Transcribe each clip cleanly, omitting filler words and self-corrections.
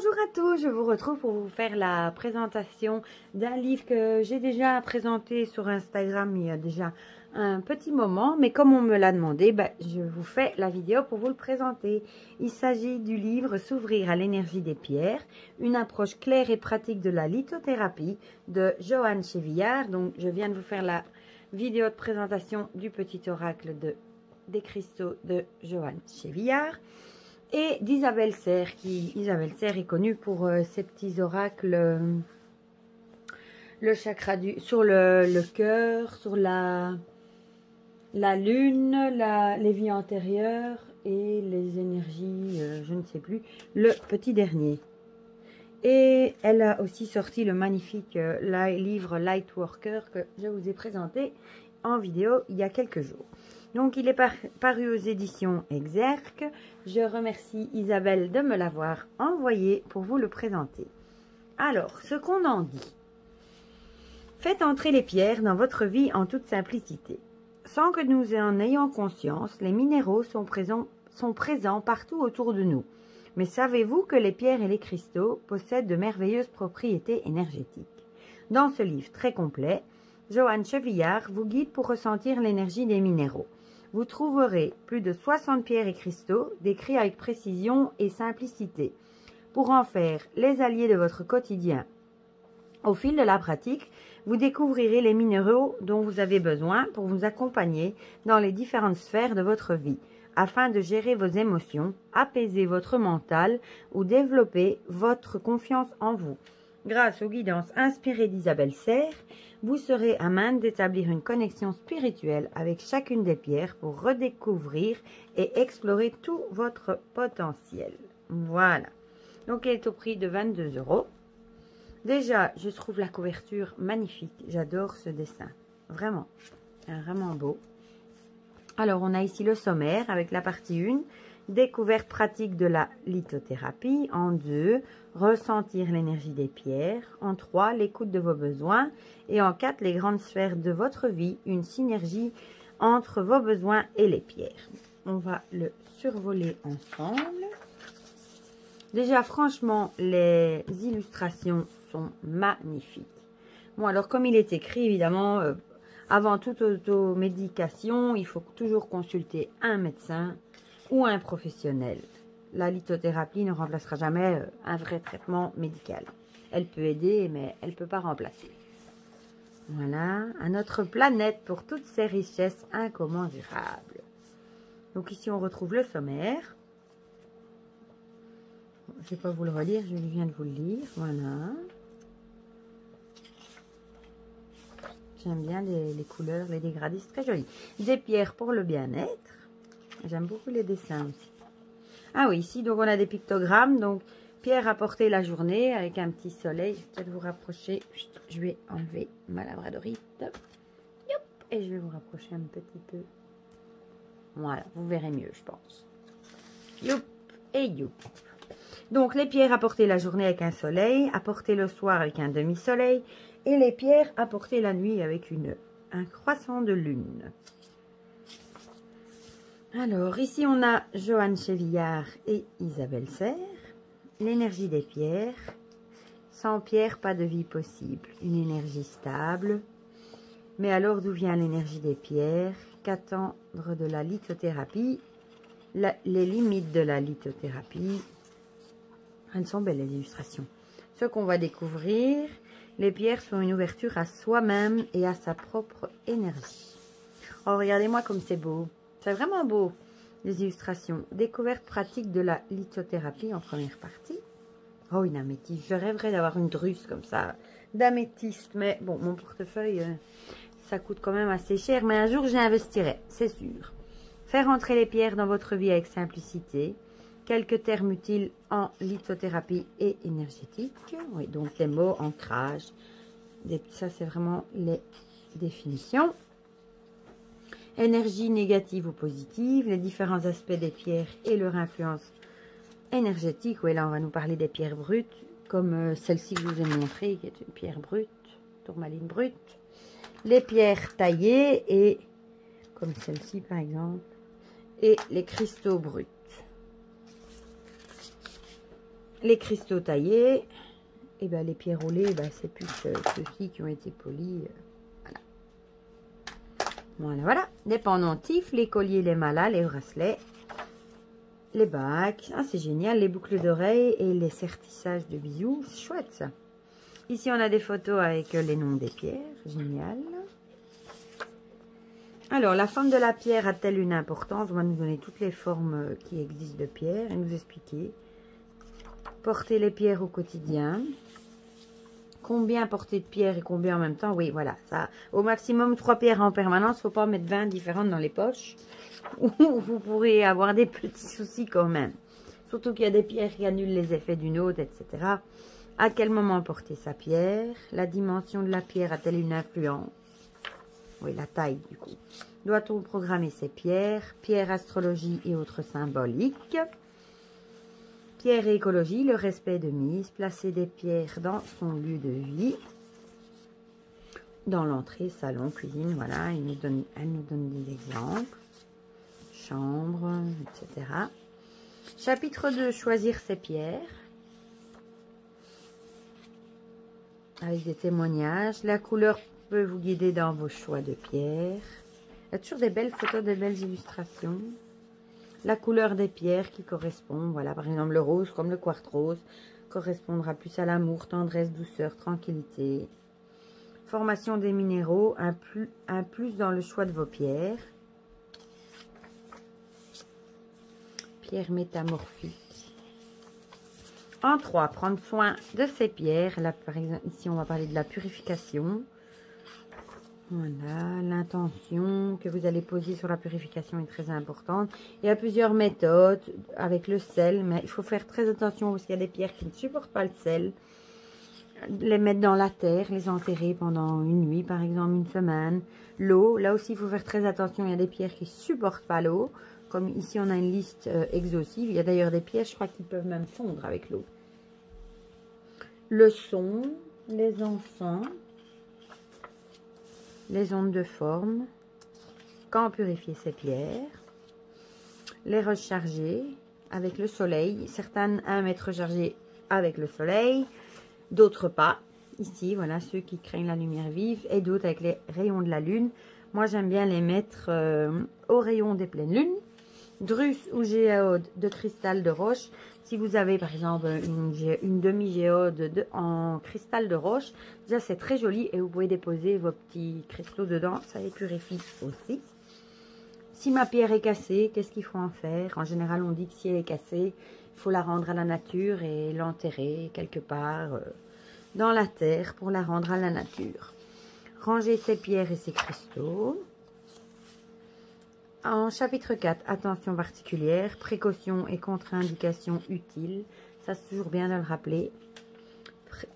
Bonjour à tous, je vous retrouve pour vous faire la présentation d'un livre que j'ai déjà présenté sur Instagram il y a déjà un petit moment. Mais comme on me l'a demandé, je vous fais la vidéo pour vous le présenter. Il s'agit du livre S'ouvrir à l'énergie des pierres, une approche claire et pratique de la lithothérapie de Johanne Chevillard. Donc je viens de vous faire la vidéo de présentation du petit oracle des cristaux de Johanne Chevillard. Et d'Isabelle Serre, Isabelle Serre est connue pour ses petits oracles, le chakra sur le cœur, sur la lune, les vies antérieures et les énergies, je ne sais plus, le petit dernier. Et elle a aussi sorti le magnifique livre Lightworker que je vous ai présenté en vidéo il y a quelques jours. Donc, il est paru aux éditions Exergue. Je remercie Isabelle de me l'avoir envoyé pour vous le présenter. Alors, ce qu'on en dit. Faites entrer les pierres dans votre vie en toute simplicité. Sans que nous en ayons conscience, les minéraux sont présents partout autour de nous. Mais savez-vous que les pierres et les cristaux possèdent de merveilleuses propriétés énergétiques? Dans ce livre très complet, Johanne Chevillard vous guide pour ressentir l'énergie des minéraux. Vous trouverez plus de 60 pierres et cristaux décrits avec précision et simplicité pour en faire les alliés de votre quotidien. Au fil de la pratique, vous découvrirez les minéraux dont vous avez besoin pour vous accompagner dans les différentes sphères de votre vie, afin de gérer vos émotions, apaiser votre mental ou développer votre confiance en vous. Grâce aux guidances inspirées d'Isabelle Serre, vous serez à même d'établir une connexion spirituelle avec chacune des pierres pour redécouvrir et explorer tout votre potentiel. Voilà. Donc, elle est au prix de 22 €. Déjà, je trouve la couverture magnifique. J'adore ce dessin. Vraiment. Vraiment beau. Alors, on a ici le sommaire avec la partie 1. Découverte pratique de la lithothérapie. En 2, ressentir l'énergie des pierres. En 3, l'écoute de vos besoins. Et en 4, les grandes sphères de votre vie. Une synergie entre vos besoins et les pierres. On va le survoler ensemble. Déjà, franchement, les illustrations sont magnifiques. Bon, alors, comme il est écrit, évidemment, avant toute automédication, il faut toujours consulter un médecin ou un professionnel. La lithothérapie ne remplacera jamais un vrai traitement médical. Elle peut aider, mais elle ne peut pas remplacer. Voilà, à notre planète pour toutes ces richesses incommensurables. Donc ici, on retrouve le sommaire. Je ne vais pas vous le relire, je viens de vous le lire. Voilà. J'aime bien les couleurs, les dégradés, c'est très joli. Des pierres pour le bien-être. J'aime beaucoup les dessins aussi. Ah oui, ici, donc on a des pictogrammes. Donc, pierre à porter la journée avec un petit soleil. Je vais peut-être vous rapprocher. Je vais enlever ma labradorite. Et je vais vous rapprocher un petit peu. Voilà, vous verrez mieux, je pense. Youp et youp. Donc, les pierres à porter la journée avec un soleil, à porter le soir avec un demi-soleil, et les pierres à porter la nuit avec un croissant de lune. Alors, ici, on a Johanne Chevillard et Isabelle Serre. L'énergie des pierres. Sans pierre, pas de vie possible. Une énergie stable. Mais alors, d'où vient l'énergie des pierres? Qu'attendre de la lithothérapie? Les limites de la lithothérapie. Elles sont belles, les illustrations. Ce qu'on va découvrir, les pierres sont une ouverture à soi-même et à sa propre énergie. Oh, regardez-moi comme c'est beau. C'est vraiment beau, les illustrations. Découverte pratique de la lithothérapie en première partie. Oh, une améthyste. Je rêverais d'avoir une druse comme ça, d'améthyste. Mais bon, mon portefeuille, ça coûte quand même assez cher. Mais un jour, j'y investirai, c'est sûr. Faire entrer les pierres dans votre vie avec simplicité. Quelques termes utiles en lithothérapie et énergétique. Oui, donc les mots, ancrage. Ça, c'est vraiment les définitions. Énergie négative ou positive, les différents aspects des pierres et leur influence énergétique. Oui, là, on va nous parler des pierres brutes, comme celle-ci que je vous ai montrée, qui est une pierre brute, tourmaline brute. Les pierres taillées, et comme celle-ci, par exemple, et les cristaux bruts. Les cristaux taillés. Et ben les pierres roulées, ben, c'est plus ceux-ci qui ont été polis. Voilà. Voilà, voilà. Les pendentifs, les colliers, les malas, les bracelets, les bagues. Ah, c'est génial. Les boucles d'oreilles et les sertissages de bijoux. C'est chouette, ça. Ici, on a des photos avec les noms des pierres. Génial. Alors, la forme de la pierre a-t-elle une importance? On va nous donner toutes les formes qui existent de pierre et nous expliquer. Porter les pierres au quotidien. Combien porter de pierres et combien en même temps? Oui, voilà. Ça, au maximum 3 pierres en permanence. Il ne faut pas mettre 20 différentes dans les poches. Ou vous pourrez avoir des petits soucis quand même. Surtout qu'il y a des pierres qui annulent les effets d'une autre, etc. À quel moment porter sa pierre? La dimension de la pierre a-t-elle une influence? Oui, la taille du coup. Doit-on programmer ses pierres? Pierre, astrologie et autres symboliques. Pierre et écologie, le respect de mise. Placer des pierres dans son lieu de vie. Dans l'entrée, salon, cuisine, voilà. Elle nous donne des exemples. Chambre, etc. Chapitre 2, choisir ses pierres. Avec des témoignages. La couleur peut vous guider dans vos choix de pierres. Il y a toujours des belles photos, des belles illustrations. La couleur des pierres qui correspond. Voilà, par exemple, le rose, comme le quartz rose, correspondra plus à l'amour, tendresse, douceur, tranquillité. Formation des minéraux, un plus dans le choix de vos pierres. Pierres métamorphiques. En 3, prendre soin de ces pierres. Là, par exemple, ici, on va parler de la purification. Voilà, l'intention que vous allez poser sur la purification est très importante. Il y a plusieurs méthodes avec le sel, mais il faut faire très attention parce qu'il y a des pierres qui ne supportent pas le sel. Les mettre dans la terre, les enterrer pendant une nuit, par exemple une semaine. L'eau, là aussi, il faut faire très attention. Il y a des pierres qui ne supportent pas l'eau. Comme ici, on a une liste exhaustive. Il y a d'ailleurs des pierres, je crois, qui peuvent même fondre avec l'eau. Le son, les encens. Les ondes de forme, quand purifier ces pierres, les recharger avec le soleil. Certaines aiment être rechargées avec le soleil, d'autres pas. Ici, voilà, ceux qui craignent la lumière vive et d'autres avec les rayons de la lune. Moi, j'aime bien les mettre au rayon des pleines lunes. Drus ou géode de cristal de roche. Si vous avez par exemple une demi-géode en cristal de roche, déjà c'est très joli et vous pouvez déposer vos petits cristaux dedans, ça les purifie aussi. Si ma pierre est cassée, qu'est-ce qu'il faut en faire? En général, on dit que si elle est cassée, il faut la rendre à la nature et l'enterrer quelque part dans la terre pour la rendre à la nature. Ranger ses pierres et ses cristaux. En chapitre 4, attention particulière, précautions et contre-indications utiles. Ça, c'est toujours bien de le rappeler.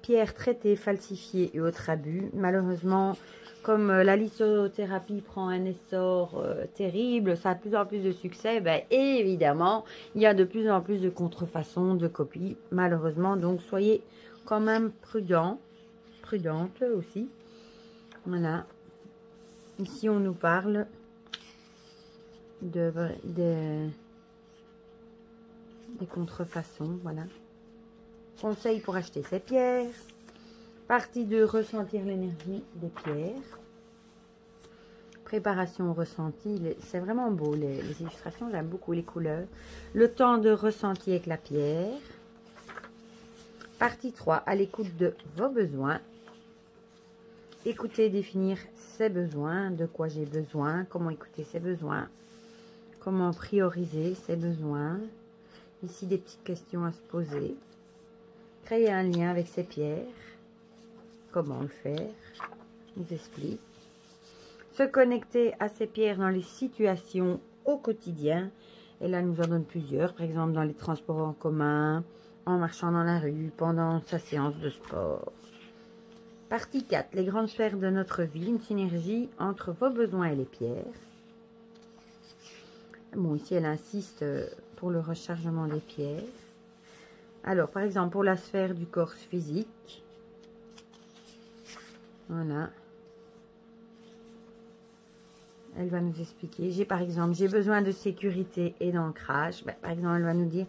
Pierres traitées, falsifiées et autres abus. Malheureusement, comme la lithothérapie prend un essor terrible, ça a de plus en plus de succès, ben, évidemment, il y a de plus en plus de contrefaçons, de copies, malheureusement. Donc, soyez quand même prudents, prudentes aussi. Voilà. Ici, on nous parle des contrefaçons, voilà. Conseil pour acheter ces pierres. Partie 2, ressentir l'énergie des pierres. Préparation ressentie, c'est vraiment beau les illustrations, j'aime beaucoup les couleurs. Le temps de ressenti avec la pierre. Partie 3, à l'écoute de vos besoins. Écouter, définir ses besoins, de quoi j'ai besoin, comment écouter ses besoins. Comment prioriser ses besoins. Ici, des petites questions à se poser. Créer un lien avec ses pierres. Comment le faire? Je vous explique. Se connecter à ses pierres dans les situations au quotidien. Et là, elle nous en donne plusieurs. Par exemple, dans les transports en commun, en marchant dans la rue, pendant sa séance de sport. Partie 4. Les grandes sphères de notre vie. Une synergie entre vos besoins et les pierres. Bon, ici, elle insiste pour le rechargement des pierres. Alors, par exemple, pour la sphère du corps physique. Voilà. Elle va nous expliquer. Par exemple, j'ai besoin de sécurité et d'ancrage. Ben, par exemple, elle va nous dire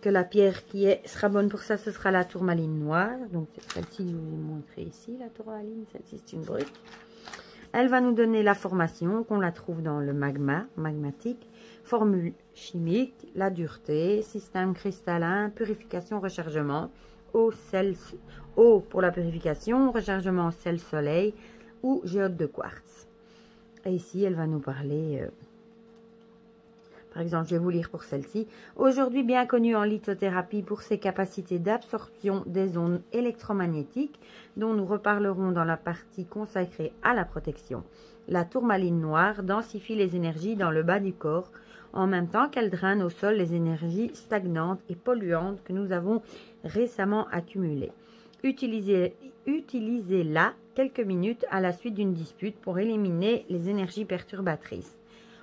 que la pierre qui sera bonne pour ça, ce sera la tourmaline noire. Donc celle-ci, je vous ai montré ici, la tourmaline. Celle-ci, c'est une brute. Elle va nous donner la formation, qu'on la trouve dans le magma, magmatique, formule chimique, la dureté, système cristallin, purification, rechargement, eau pour la purification, rechargement sel soleil ou géode de quartz. Et ici, elle va nous parler... par exemple, je vais vous lire pour celle-ci. Aujourd'hui bien connue en lithothérapie pour ses capacités d'absorption des ondes électromagnétiques, dont nous reparlerons dans la partie consacrée à la protection. La tourmaline noire densifie les énergies dans le bas du corps, en même temps qu'elle draine au sol les énergies stagnantes et polluantes que nous avons récemment accumulées. Utilisez-la quelques minutes à la suite d'une dispute pour éliminer les énergies perturbatrices.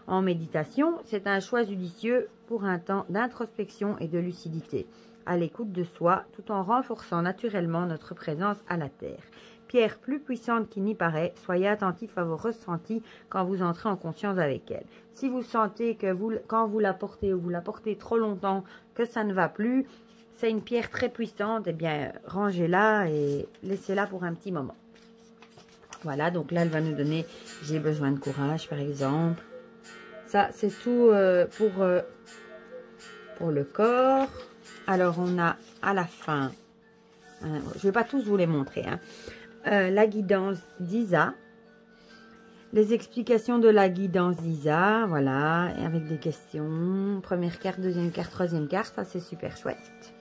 En méditation, c'est un choix judicieux pour un temps d'introspection et de lucidité, à l'écoute de soi, tout en renforçant naturellement notre présence à la Terre. Pierre plus puissante qu'il n'y paraît, soyez attentif à vos ressentis quand vous entrez en conscience avec elle. Si vous sentez que quand vous la portez ou vous la portez trop longtemps, que ça ne va plus, c'est une pierre très puissante, eh bien rangez-la et laissez-la pour un petit moment. Voilà, donc là elle va nous donner « j'ai besoin de courage » par exemple. Ça, c'est tout pour le corps. Alors, on a à la fin, je ne vais pas tous vous les montrer, la guidance d'Isa. Les explications de la guidance d'Isa, voilà, et avec des questions. Première carte, deuxième carte, troisième carte, ça c'est super chouette.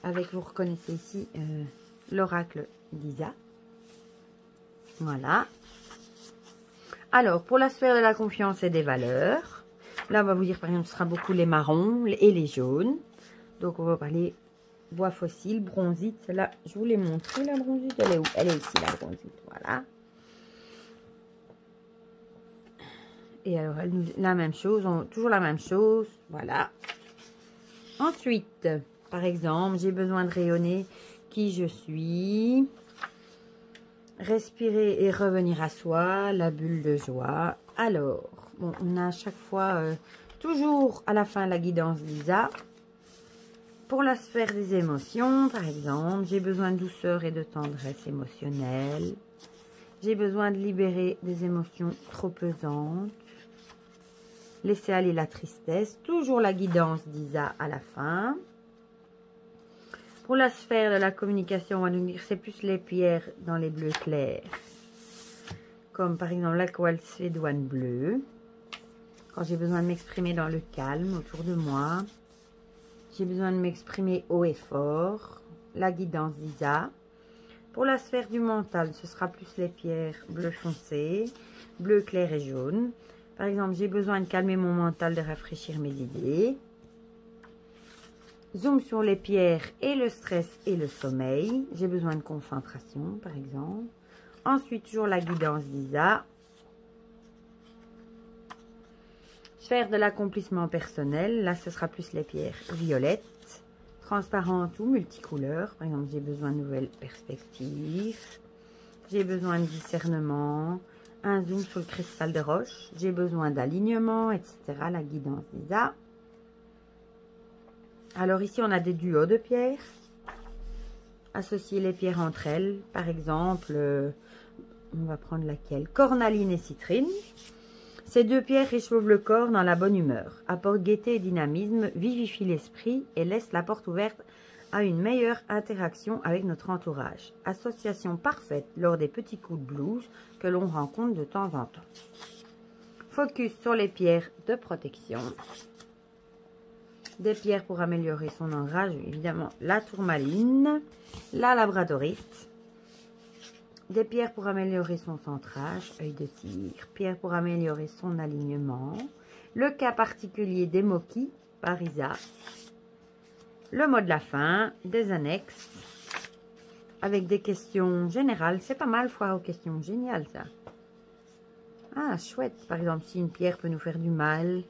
Avec, vous reconnaissez ici, l'oracle d'Isa. Voilà. Alors, pour la sphère de la confiance et des valeurs, là, on va vous dire, par exemple, ce sera beaucoup les marrons et les jaunes. Donc, on va parler bois fossile, bronzite. Celle-là, je vous l'ai montré, la bronzite. Elle est où? Elle est ici, la bronzite. Voilà. Et alors, la même chose, toujours la même chose. Voilà. Ensuite, par exemple, j'ai besoin de rayonner qui je suis. Respirer et revenir à soi, la bulle de joie. Alors, bon, on a à chaque fois, toujours à la fin, la guidance d'Isa. Pour la sphère des émotions, par exemple, j'ai besoin de douceur et de tendresse émotionnelle. J'ai besoin de libérer des émotions trop pesantes. Laisser aller la tristesse. Toujours la guidance d'Isa à la fin. Pour la sphère de la communication, on va nous dire c'est plus les pierres dans les bleus clairs. Comme par exemple la quartz-suédoine bleue. Quand j'ai besoin de m'exprimer dans le calme autour de moi. J'ai besoin de m'exprimer haut et fort. La guidance d'Isa. Pour la sphère du mental, ce sera plus les pierres bleu foncé, bleu clair et jaune. Par exemple, j'ai besoin de calmer mon mental, de rafraîchir mes idées. Zoom sur les pierres et le stress et le sommeil. J'ai besoin de concentration, par exemple. Ensuite, toujours la guidance d'Isa. Sphère de l'accomplissement personnel. Là, ce sera plus les pierres violettes, transparentes ou multicouleurs. Par exemple, j'ai besoin de nouvelles perspectives. J'ai besoin de discernement. Un zoom sur le cristal de roche. J'ai besoin d'alignement, etc. La guidance d'Isa. Alors ici, on a des duos de pierres. Associer les pierres entre elles. Par exemple, on va prendre laquelle? Cornaline et citrine. Ces deux pierres réchauffent le corps dans la bonne humeur, apportent gaieté et dynamisme, vivifient l'esprit et laissent la porte ouverte à une meilleure interaction avec notre entourage. Association parfaite lors des petits coups de blues que l'on rencontre de temps en temps. Focus sur les pierres de protection. Des pierres pour améliorer son ancrage, évidemment la tourmaline, la labradorite. Des pierres pour améliorer son centrage, œil de tigre. Pierres pour améliorer son alignement. Le cas particulier des moquis, par Isa. Le mot de la fin, des annexes. Avec des questions générales. C'est pas mal, foire aux questions. Génial, ça. Ah, chouette. Par exemple, si une pierre peut nous faire du mal.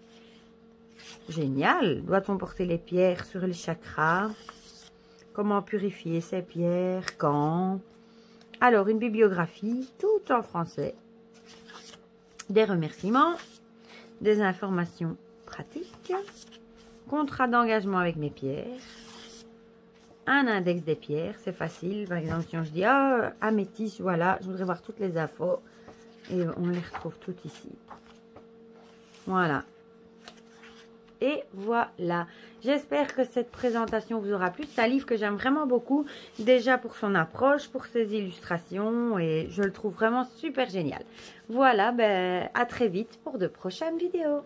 Génial. Doit-on porter les pierres sur les chakras? Comment purifier ces pierres? Quand? Alors, une bibliographie, tout en français. Des remerciements, des informations pratiques, contrat d'engagement avec mes pierres, un index des pierres, c'est facile. Par exemple, si on se dit, ah, améthyste, voilà, je voudrais voir toutes les infos. Et on les retrouve toutes ici. Voilà. Et voilà. J'espère que cette présentation vous aura plu. C'est un livre que j'aime vraiment beaucoup. Déjà pour son approche, pour ses illustrations. Et je le trouve vraiment super génial. Voilà, ben, à très vite pour de prochaines vidéos.